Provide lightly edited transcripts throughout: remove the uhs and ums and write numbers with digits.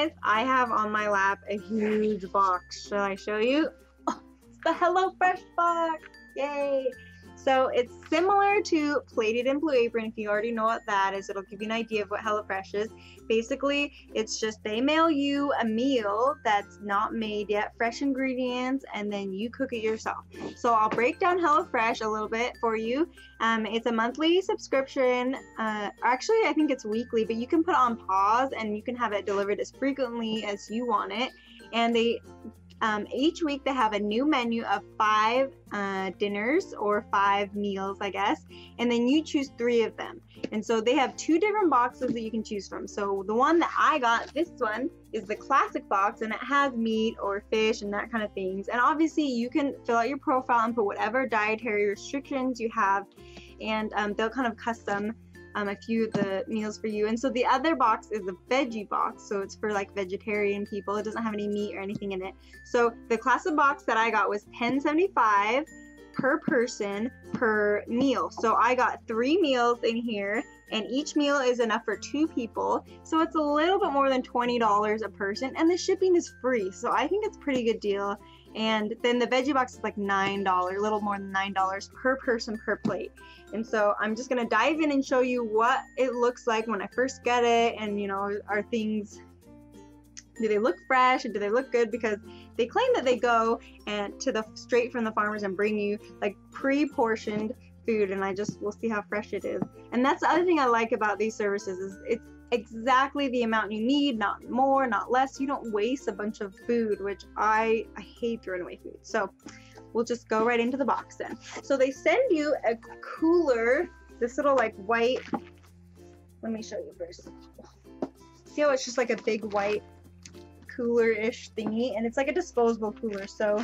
guys, I have on my lap a huge box. Shall I show you? Oh, it's the HelloFresh box. Yay! So it's similar to Plated and Blue Apron. If you already know what that is, it'll give you an idea of what HelloFresh is. Basically, it's just they mail you a meal that's not made yet, fresh ingredients, and then you cook it yourself. So I'll break down HelloFresh a little bit for you. It's a monthly subscription. Actually, I think it's weekly, but you can put it on pause and you can have it delivered as frequently as you want it. And they each week they have a new menu of 5 dinners or 5 meals, I guess, and then you choose 3 of them. And so they have 2 different boxes that you can choose from. So the one that I got, this one, is the classic box, and it has meat or fish and that kind of things. And obviously you can fill out your profile and put whatever dietary restrictions you have, and they'll kind of custom a few of the meals for you. And so the other box is the veggie box, so it's for like vegetarian people. It doesn't have any meat or anything in it. So the classic box that I got was $10.75 per person per meal. So I got 3 meals in here, and each meal is enough for 2 people, so it's a little bit more than $20 a person, and the shipping is free, so I think it's a pretty good deal. And then the veggie box is like $9, a little more than $9 per person per plate. And so I'm just gonna dive in and show you what it looks like when I first get it, and you know, do they look fresh and do they look good? Because they claim that they go and straight from the farmers and bring you like pre-portioned food, and we'll see how fresh it is. And that's the other thing I like about these services is it's exactly the amount you need, not more, not less. You don't waste a bunch of food, which I hate throwing away food. So we'll just go right into the box then. So they send you a cooler, this little like white, let me show you first. See how it's just like a big white cooler-ish thingy, and it's like a disposable cooler, so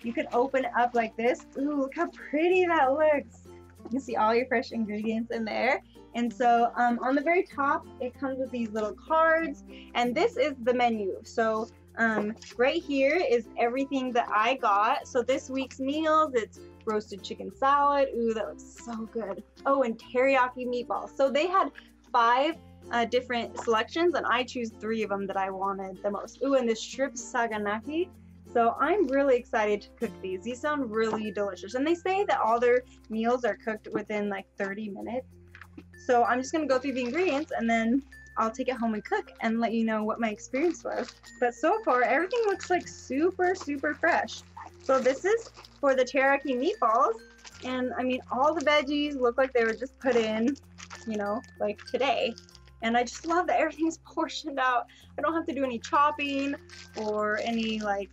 you can open it up like this. Ooh, look how pretty that looks. You can see all your fresh ingredients in there. And so on the very top, it comes with these little cards, and this is the menu. So right here is everything that I got. So this week's meals, it's roasted chicken salad. Ooh, that looks so good. Oh, and teriyaki meatballs. So they had 5 different selections, and I choose 3 of them that I wanted the most. Ooh, and the shrimp saganaki. So I'm really excited to cook these. These sound really delicious, and they say that all their meals are cooked within like 30 minutes. So I'm just gonna go through the ingredients, and then I'll take it home and cook and let you know what my experience was. But so far, everything looks like super, super fresh. So this is for the teriyaki meatballs, and I mean, all the veggies look like they were just put in, you know, like today. And I just love that everything's portioned out. I don't have to do any chopping or any like,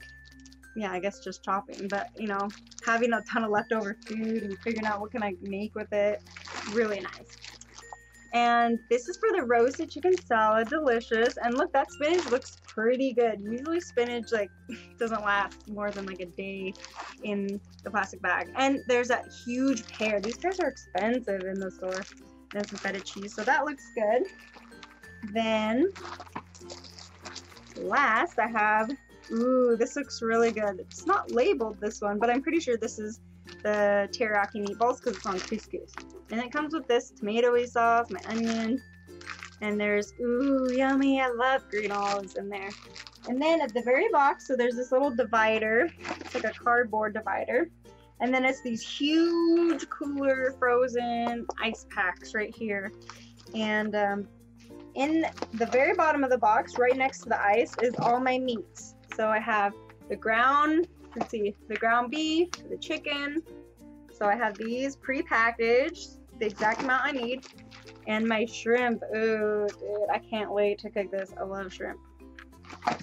yeah, I guess just chopping, but you know, having a ton of leftover food and figuring out what can I make with it, really nice. And this is for the roasted chicken salad, delicious. And look, that spinach looks pretty good. Usually spinach like doesn't last more than like a day in the plastic bag. And there's that huge pear. These pears are expensive in the store. And some feta cheese, so that looks good. Then last I have, ooh, this looks really good. It's not labeled, this one, but I'm pretty sure this is the teriyaki meatballs because it's on couscous. And it comes with this tomatoey sauce, my onion, and there's, ooh, yummy, I love green olives in there. And then at the very box, so there's this little divider. It's like a cardboard divider. And then it's these huge cooler frozen ice packs right here. And in the very bottom of the box, right next to the ice, is all my meats. So I have the ground, let's see, the ground beef, the chicken. So I have these pre-packaged, the exact amount I need. And my shrimp, ooh, dude, I can't wait to cook this. I love shrimp.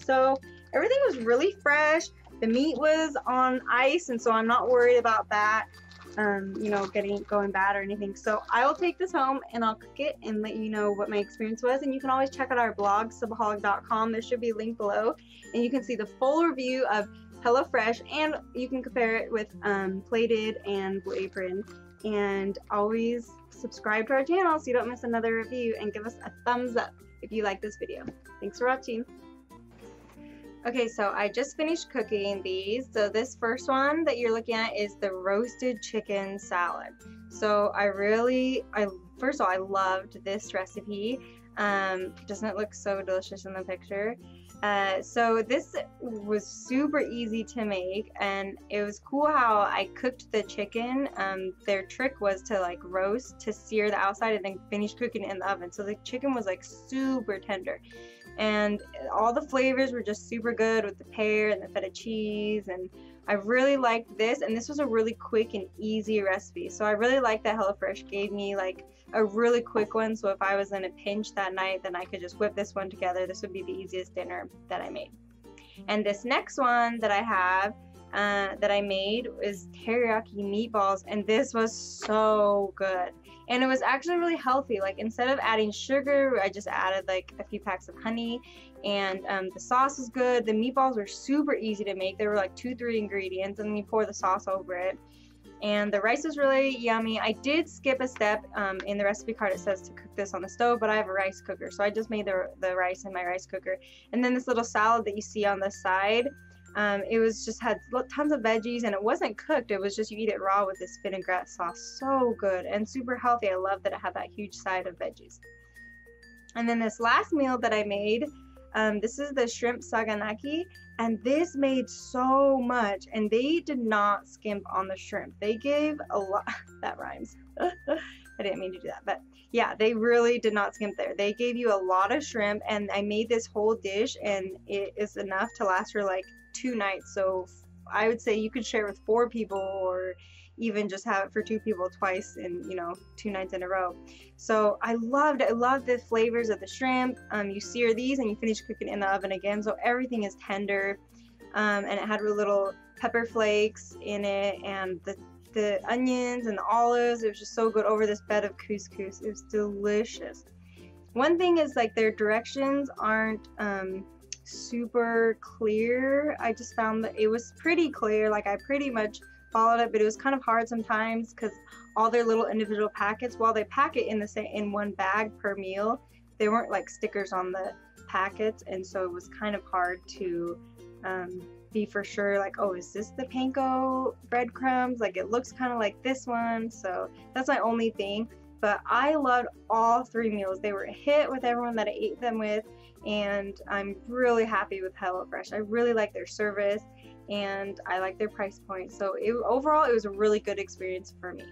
So everything was really fresh. The meat was on ice, and so I'm not worried about that, you know, going bad or anything. So I will take this home and I'll cook it and let you know what my experience was. And you can always check out our blog, subaholic.com. There should be a link below, and you can see the full review of HelloFresh, and you can compare it with Plated and Blue Apron. And always subscribe to our channel so you don't miss another review, and give us a thumbs up if you like this video. Thanks for watching. Okay, so I just finished cooking these. So this first one that you're looking at is the roasted chicken salad. So first of all, I loved this recipe. Doesn't it look so delicious in the picture? So this was super easy to make, and it was cool how I cooked the chicken. Their trick was to like roast, to sear the outside and then finish cooking it in the oven. So the chicken was like super tender, and all the flavors were just super good with the pear and the feta cheese, and I really liked this, and this was a really quick and easy recipe. So I really liked that HelloFresh gave me like a really quick one, so if I was in a pinch that night, then I could just whip this one together. This would be the easiest dinner that I made. And this next one that I have that I made is teriyaki meatballs, and this was so good. And it was actually really healthy. Like instead of adding sugar, I just added like a few packs of honey, and the sauce was good. The meatballs were super easy to make. They were like 2-3 ingredients, and then you pour the sauce over it. And the rice is really yummy. I did skip a step. In the recipe card it says to cook this on the stove, but I have a rice cooker, so I just made the rice in my rice cooker. And then this little salad that you see on the side, it was just had tons of veggies, and it wasn't cooked. It was just you eat it raw with this vinaigrette sauce. So good and super healthy. I love that it had that huge side of veggies. And then this last meal that I made, this is the shrimp saganaki, and this made so much, and they did not skimp on the shrimp. They gave a lot. That rhymes. I didn't mean to do that, but yeah, they really did not skimp there. They gave you a lot of shrimp, and I made this whole dish, and it is enough to last for like 2 nights. So I would say you could share with 4 people, or even just have it for 2 people twice in, 2 nights in a row. So I loved the flavors of the shrimp. You sear these and you finish cooking in the oven again, so everything is tender. And it had little pepper flakes in it, and the onions and the olives. It was just so good over this bed of couscous. It was delicious. One thing is like their directions aren't super clear. I just found that it was pretty clear. Like I pretty much followed it, but it was kind of hard sometimes because all their little individual packets, while they pack it in one bag per meal, they weren't like stickers on the packets, and so it was kind of hard to be for sure like, oh, is this the panko breadcrumbs? Like it looks kind of like this one. So that's my only thing. But I loved all 3 meals. They were a hit with everyone that I ate them with, and I'm really happy with HelloFresh. I really like their service, and I like their price point. So overall, it was a really good experience for me.